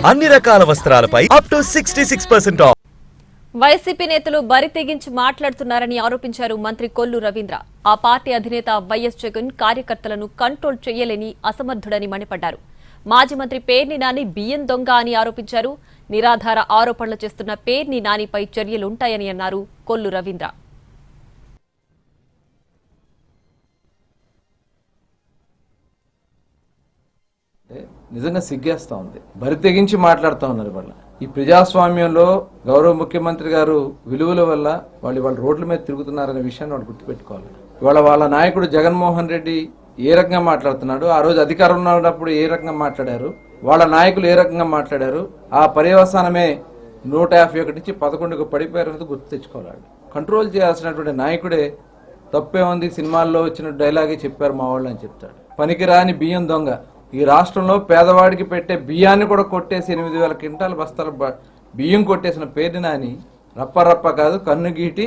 అన్ని రకాల వస్త్రాలపై up to 66% of. YCP నేతలు బరి తెగించి మాట్లాడుతున్నారని ఆరోపించారు మంత్రి కొల్లు రవీంద్ర. ఆ పార్టీ అధినేత వైఎస్ జగన్ కార్యకర్తలను కంట్రోల్ చేయలేని అసమర్థుడని మండిపడ్డారు. మాజీ మంత్రి పేర్ని నాని బియ్యం దొంగ అని ఆరోపించారు. నిరాధార ఆరోపణలు చేస్తున్న పేర్ని నానిపై చర్యలుంటాయని అన్నారు కొల్లు రవీంద్ర. నిజంగా సిగ్గేస్తా ఉంది. బరి తెగించి మాట్లాడుతూ ఉన్నారు. వాళ్ళ ఈ ప్రజాస్వామ్యంలో గౌరవ ముఖ్యమంత్రి గారు విలువల వల్ల వాళ్ళు రోడ్ల మీద తిరుగుతున్నారనే విషయాన్ని వాళ్ళు గుర్తుపెట్టుకోవాలి. ఇవాళ వాళ్ళ నాయకుడు జగన్మోహన్ రెడ్డి ఏ రకంగా మాట్లాడుతున్నాడు, ఆ రోజు అధికారంలో ఉన్నప్పుడు ఏ రకంగా మాట్లాడారు, వాళ్ళ నాయకులు ఏ రకంగా మాట్లాడారు, ఆ పర్యవసానమే 151 నుంచి 11కు పడిపోయారన్నది గుర్తు తెచ్చుకోవాలి. కంట్రోల్ చేయాల్సినటువంటి నాయకుడే తప్పే ఉంది, సినిమాల్లో వచ్చిన డైలాగే చెప్పారు మా వాళ్ళు అని చెప్తాడు. పనికిరాని బియ్యం దొంగ. ఈ రాష్ట్రంలో పేదవాడికి పెట్టే బియ్యాన్ని కూడా కొట్టేసి 8,000 క్వింటాల బస్తాల బియ్యం కొట్టేసిన పేర్ని నాని రప్ప కాదు కన్ను గీటి